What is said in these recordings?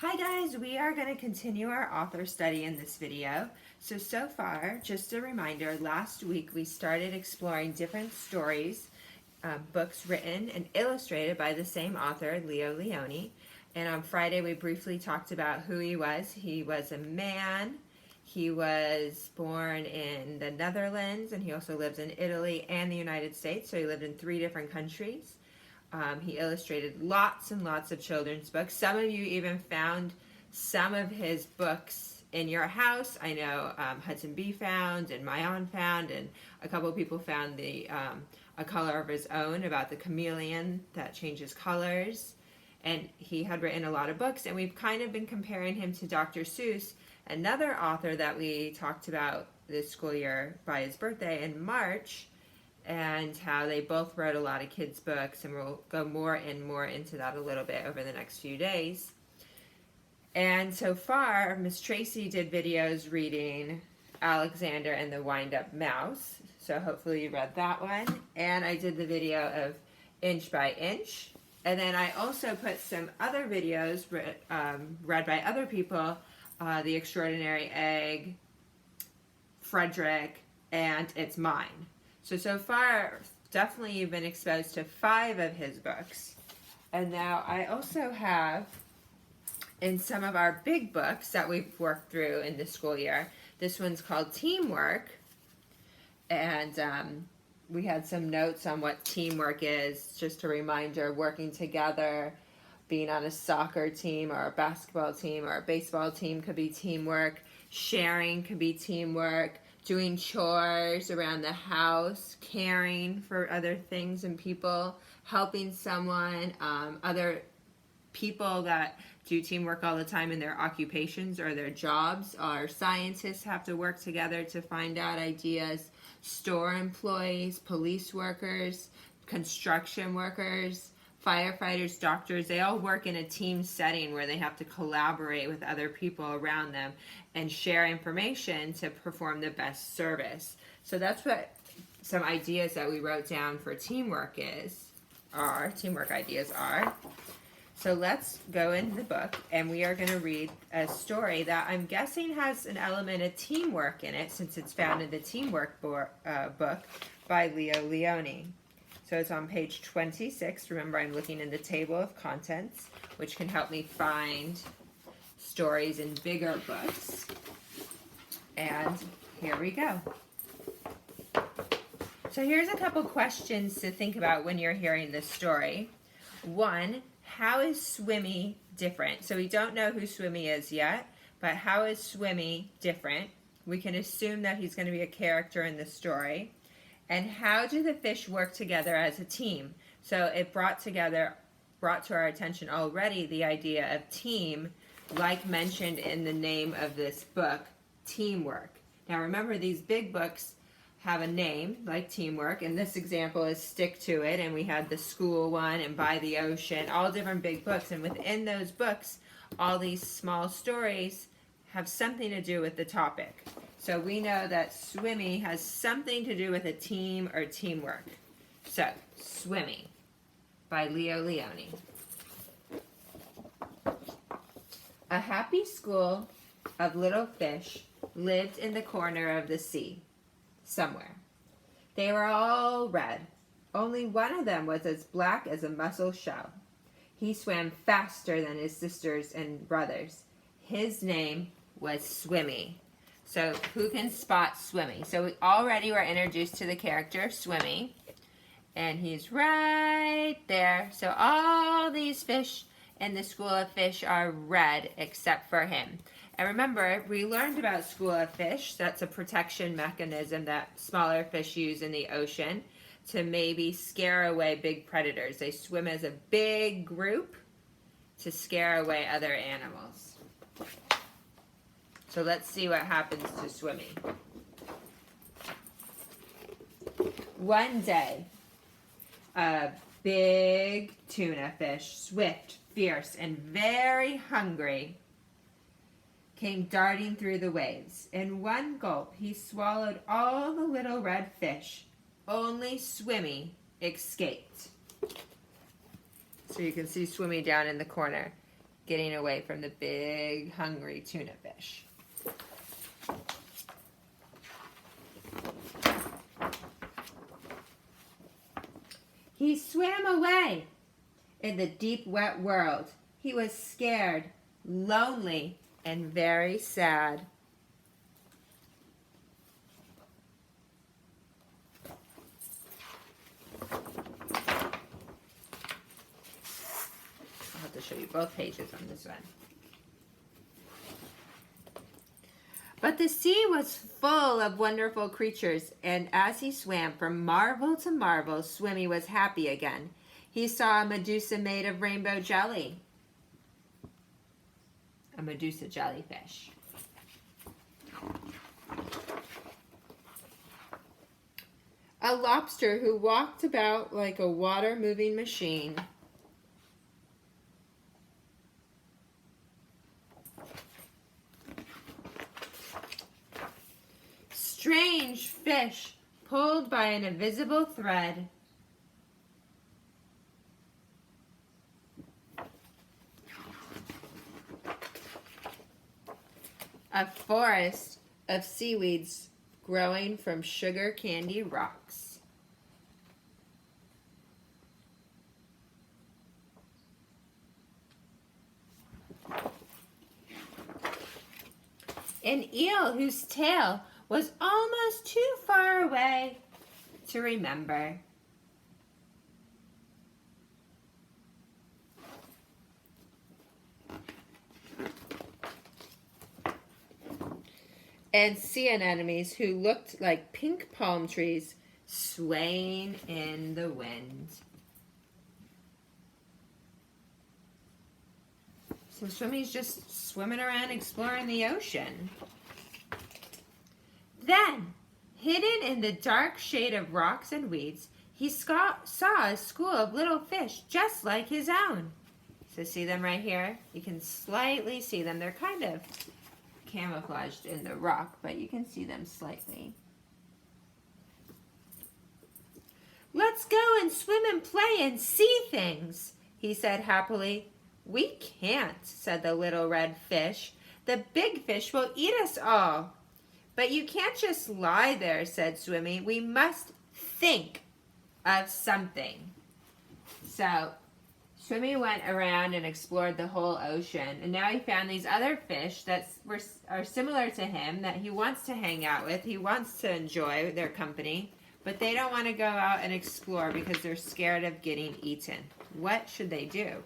Hi guys, we are going to continue our author study in this video. So far, just a reminder, last week we started exploring different stories, books written and illustrated by the same author, Leo Leone. And on Friday we briefly talked about who he was. He was a man. He was born in the Netherlands, and he also lives in Italy and the United States, so he lived in 3 different countries. He illustrated lots and lots of children's books. Some of you even found some of his books in your house. I know Hudson B found, and Mayan found, and a couple of people found A Color of His Own about the chameleon that changes colors. And he had written a lot of books, and we've kind of been comparing him to Dr. Seuss, another author that we talked about this school year by his birthday in March, and how they both wrote a lot of kids' books, and we'll go more and more into that a little bit over the next few days. And so far, Miss Tracy did videos reading Alexander and the Wind-Up Mouse, so hopefully you read that one. And I did the video of Inch by Inch, and then I also put some other videos read by other people, The Extraordinary Egg, Frederick, and It's Mine. So far, definitely you've been exposed to 5 of his books. And now I also have, in some of our big books that we've worked through in the school year, this one's called Teamwork. And we had some notes on what teamwork is, just a reminder, working together, being on a soccer team or a basketball team or a baseball team could be teamwork. Sharing could be teamwork. Doing chores around the house, caring for other things and people, helping someone, other people that do teamwork all the time in their occupations or their jobs. Our scientists have to work together to find out ideas. Store employees, police workers, construction workers, firefighters, doctors, they all work in a team setting where they have to collaborate with other people around them and share information to perform the best service. So that's what some ideas that we wrote down for teamwork teamwork ideas are. So let's go into the book, and we are going to read a story that I'm guessing has an element of teamwork in it, since it's found in the Teamwork book by Leo Leone. So it's on page 26. Remember, I'm looking in the table of contents, which can help me find stories in bigger books. And here we go. So here's a couple questions to think about when you're hearing this story. 1, how is Swimmy different? So we don't know who Swimmy is yet, but how is Swimmy different? We can assume that he's going to be a character in the story. And how do the fish work together as a team? So it brought to our attention already the idea of team, like mentioned in the name of this book, Teamwork. Now remember, these big books have a name, like Teamwork, and this example is Stick to It, and we had the school one and By the Ocean, all different big books, and within those books, all these small stories have something to do with the topic. So we know that Swimmy has something to do with a team or teamwork. So, Swimmy by Leo Leone. A happy school of little fish lived in the corner of the sea, somewhere. They were all red. Only one of them was as black as a mussel shell. He swam faster than his sisters and brothers. His name was Swimmy. So who can spot Swimmy? So we already were introduced to the character Swimmy, and he's right there. So all these fish in the school of fish are red except for him. And remember, we learned about school of fish. That's a protection mechanism that smaller fish use in the ocean to maybe scare away big predators. They swim as a big group to scare away other animals. So let's see what happens to Swimmy. One day, a big tuna fish, swift, fierce, and very hungry, came darting through the waves. In one gulp, he swallowed all the little red fish. Only Swimmy escaped. So you can see Swimmy down in the corner. getting away from the big, hungry tuna fish. He swam away in the deep, wet world. He was scared, lonely, and very sad. I'll have to show you both pages on this one. But the sea was full of wonderful creatures, and as he swam from marvel to marvel, Swimmy was happy again. He saw a Medusa made of rainbow jelly. A Medusa jellyfish. A lobster who walked about like a water-moving machine. Strange fish pulled by an invisible thread. A forest of seaweeds growing from sugar candy rocks. An eel whose tail was almost too far away to remember. And sea anemones who looked like pink palm trees swaying in the wind. So Swimmy's just swimming around exploring the ocean. Then, hidden in the dark shade of rocks and weeds, he saw a school of little fish just like his own. So see them right here? You can slightly see them. They're kind of camouflaged in the rock, but you can see them slightly. Let's go and swim and play and see things, he said happily. We can't, said the little red fish. The big fish will eat us all. But you can't just lie there, said Swimmy. We must think of something. So Swimmy went around and explored the whole ocean, and now he found these other fish that are similar to him, that he wants to hang out with. He wants to enjoy their company, but they don't want to go out and explore because they're scared of getting eaten. What should they do?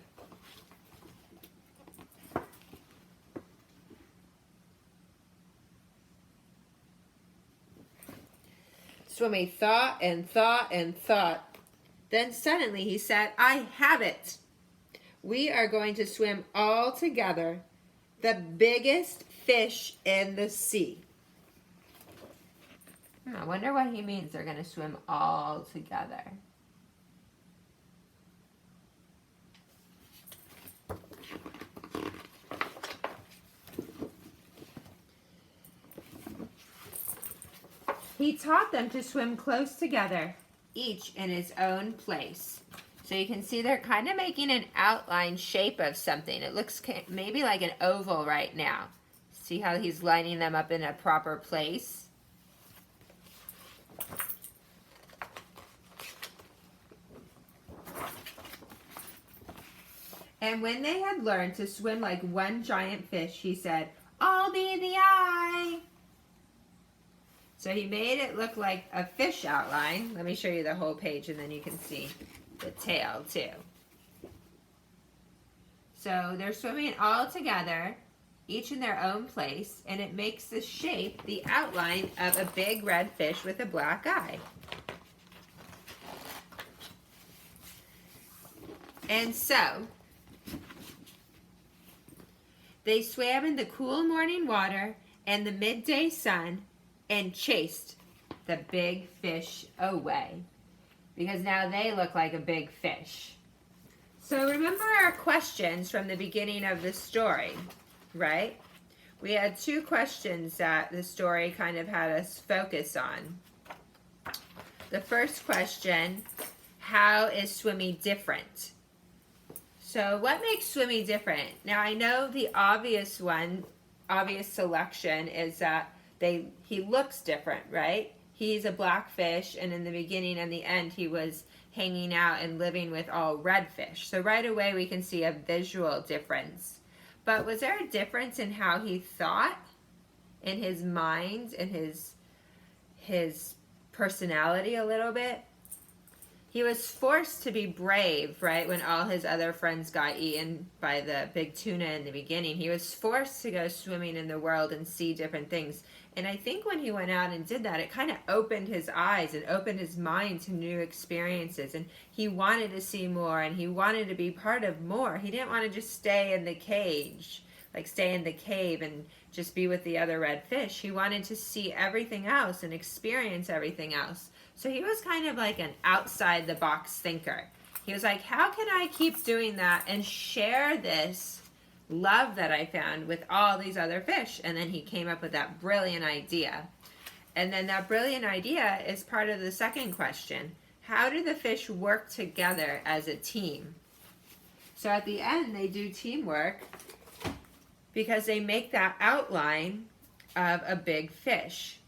Swimmy thought and thought and thought. Then suddenly he said, I have it. We are going to swim all together, the biggest fish in the sea. I wonder what he means they're going to swim all together. He taught them to swim close together, each in his own place. So you can see they're kind of making an outline shape of something. It looks maybe like an oval right now. See how he's lining them up in a proper place? And when they had learned to swim like one giant fish, he said, I'll be the eye. So he made it look like a fish outline. Let me show you the whole page and then you can see the tail too. So they're swimming all together, each in their own place, and it makes the shape, the outline of a big red fish with a black eye. And so they swam in the cool morning water and the midday sun and chased the big fish away, because now they look like a big fish. So remember our questions from the beginning of the story, right? We had two questions that the story kind of had us focus on. The first question, how is Swimmy different? So what makes Swimmy different? Now I know the obvious selection is that he looks different, right? He's a black fish, and in the beginning and the end he was hanging out and living with all red fish. So right away we can see a visual difference. But was there a difference in how he thought, in his mind, in his personality a little bit? He was forced to be brave, right, when all his other friends got eaten by the big tuna in the beginning. He was forced to go swimming in the world and see different things. And I think when he went out and did that, it kind of opened his eyes and opened his mind to new experiences. And he wanted to see more, and he wanted to be part of more. He didn't want to just stay in the cage, like stay in the cave and just be with the other red fish. He wanted to see everything else and experience everything else. So he was kind of like an outside the box thinker. He was like, how can I keep doing that and share this love that I found with all these other fish? And then he came up with that brilliant idea. And then that brilliant idea is part of the second question. How do the fish work together as a team? So at the end, they do teamwork because they make that outline of a big fish.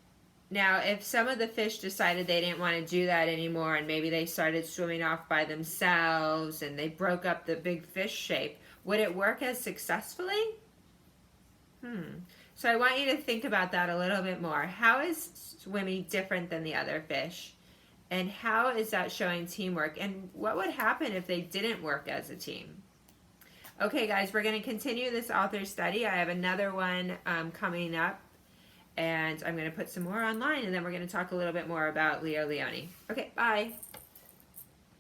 Now, if some of the fish decided they didn't want to do that anymore, and maybe they started swimming off by themselves and they broke up the big fish shape, would it work as successfully? So I want you to think about that a little bit more. How is Swimmy different than the other fish? And how is that showing teamwork? And what would happen if they didn't work as a team? Okay, guys, we're going to continue this author study. I have another one coming up. And I'm going to put some more online, and then we're going to talk a little bit more about Leo Leone. Okay, bye.